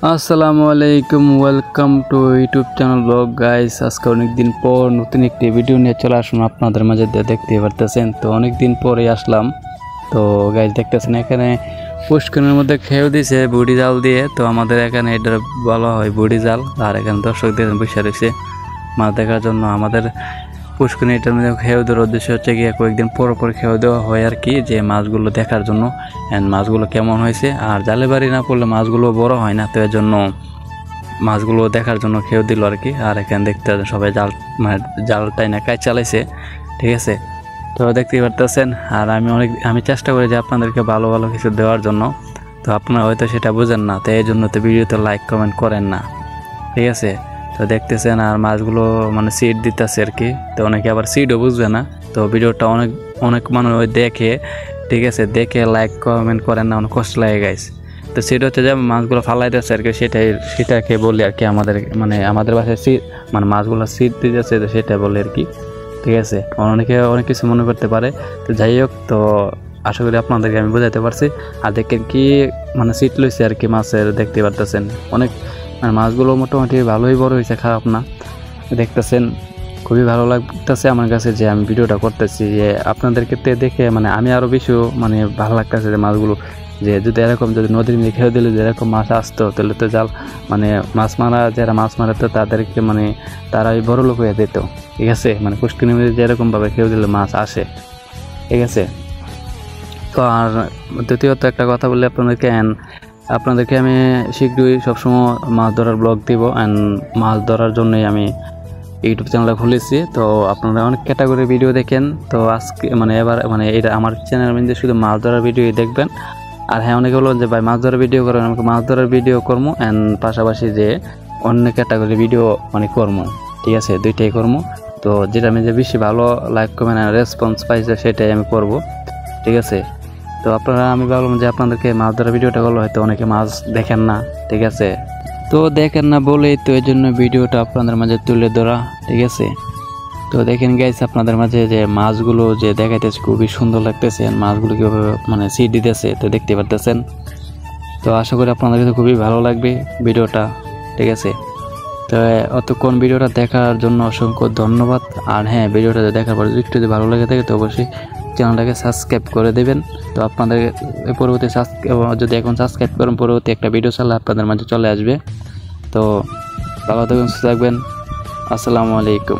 আসসালামু আলাইকুম, welcome to YouTube channel blog guys. আজকে অনেক দিন পর নতুন একটি ভিডিও নিয়ে চলে আসলাম আপনাদের মাঝে। দেখতে পারতেছেন তো অনেক দিন পরে আসলাম। তো গাইস দেখতেছেন এখানে পুষ্করের মধ্যে খেয়েও দিয়েছে বড়ি জাল দিয়ে। তো আমাদের এখানে এটা বলা হয় বড়ি জাল। আর এখানে দর্শক দেখেন বসে রয়েছে মাছ দেখার জন্য। আমাদের পুষ্করণী এটার মধ্যে খেয়েও দেওয়ার উদ্দেশ্য হচ্ছে গিয়ে কয়েকদিন পর খেয়েও দেওয়া হয় আর কি, যে মাছগুলো দেখার জন্য মাছগুলো কেমন হয়েছে। আর জালে বাড়ি না পড়লে মাছগুলো বড় হয় না, তো এর জন্য মাছগুলো দেখার জন্য খেয়েও দিল আর কি। আর এখানে দেখতে সবাই জালটাই না কাজ চালাইছে, ঠিক আছে। তো দেখতেই পারতেছেন। আর আমি চেষ্টা করি যে আপনাদেরকে ভালো ভালো কিছু দেওয়ার জন্য, তো আপনারা হয়তো সেটা বুঝেন না, তো এই জন্য তো ভিডিওতে লাইক কমেন্ট করেন না, ঠিক আছে। তো দেখতেছেন আর মাছগুলো মানে সিট দিতেছে আর কি। তো অনেকে আবার সিটও বুঝবে না, তো ভিডিওটা অনেক মানুষ দেখে, ঠিক আছে, দেখে লাইক কমেন্ট করেন না, অনেক কষ্ট লাগে গাইস। তো সেটা হচ্ছে যে মাছগুলো ফালাই দিচ্ছে আর কি, সেটাকে বলি আর কি। আমাদের বাসায় মানে মাছগুলো সিট দিতেছে, তো সেটা বলি আর কি, ঠিক আছে। অনেকে অনেক কিছু মনে করতে পারে, তো যাই হোক, তো আশা করি আপনাদেরকে আমি বোঝাতে পারছি। আর দেখেন কি মানে সিট লইছে আর কি মাছের, দেখতে পারতেছেন অনেক মাছগুলো মোটামুটি ভালোই বড় হয়েছে, খারাপ না। দেখতেছেন খুবই ভালো লাগতেছে আমার কাছে যে আমি ভিডিওটা করতেছি, যে আপনাদেরকে দেখে আমি আরও বেশি ভালো লাগতেছে যে মাছগুলো, যে যদি এরকম যদি নদীর নিয়ে খেয়ে দিলে যে এরকম মাছ আসতো, তাহলে তো জাল যারা মাছ মারাতো তাদেরকে তারা ওই বড় লোক হয়ে দিত, ঠিক আছে। পুষ্করিণীর মধ্যে যেরকমভাবে খেয়ে দিলে মাছ আসে, ঠিক আছে। তো আর দ্বিতীয়ত একটা কথা বললে আপনাদেরকে আমি শীঘ্রই সবসময় মাছ ধরার ব্লগ দিব। অ্যান্ড মাছ ধরার জন্যই আমি ইউটিউব চ্যানেলটা খুলেছি। তো আপনারা অনেক ক্যাটাগরি ভিডিও দেখেন, তো আজকে এবার এটা আমার চ্যানেলের মধ্যে শুধু মাছ ধরার ভিডিওই দেখবেন। আর হ্যাঁ, অনেকে বলবেন যে ভাই মাছ ধরার ভিডিও করেন, আমাকে মাছ ধরার ভিডিও করবো অ্যান্ড পাশাপাশি যে অন্য ক্যাটাগরি ভিডিও করবো, ঠিক আছে, দুইটাই করবো। তো যেটা আমি যে বেশি ভালো লাইক কমেন্ট রেসপন্স পাইছে সেটাই আমি করব, ঠিক আছে। তো আমি ভাবলাম যে আপনাদেরকে মাছ ধরার ভিডিওটা করলে হয়তো অনেকে মাছ দেখেন না, ঠিক আছে। তো দেখেন না বলেই তো এই জন্য ভিডিওটা আপনাদের মাঝে তুলে ধরা, ঠিক আছে। তো দেখেন গাইস আপনাদের মাঝে যে মাছগুলো যে দেখাইতেছে খুবই সুন্দর লাগতেছে, মাছগুলো কীভাবে সিট দিতেছে, তো দেখতে পারতেছেন। তো আশা করি আপনাদের কাছে খুবই ভালো লাগবে ভিডিওটা, ঠিক আছে। তো অতক্ষণ ভিডিওটা দেখার জন্য অসংখ্য ধন্যবাদ। আর হ্যাঁ, ভিডিওটা দেখার পর একটু যদি ভালো লাগে থাকে তো অবশ্যই চ্যানেলটাকে সাবস্ক্রাইব করে দেবেন। তো আপনাদের পরবর্তী যদি এখন সাবস্ক্রাইব করেন, পরবর্তী একটা ভিডিও চাইলে আপনাদের মাঝে চলে আসবে। তো ভালো থাকবেন, সুস্থ থাকবেন। আসসালামু আলাইকুম।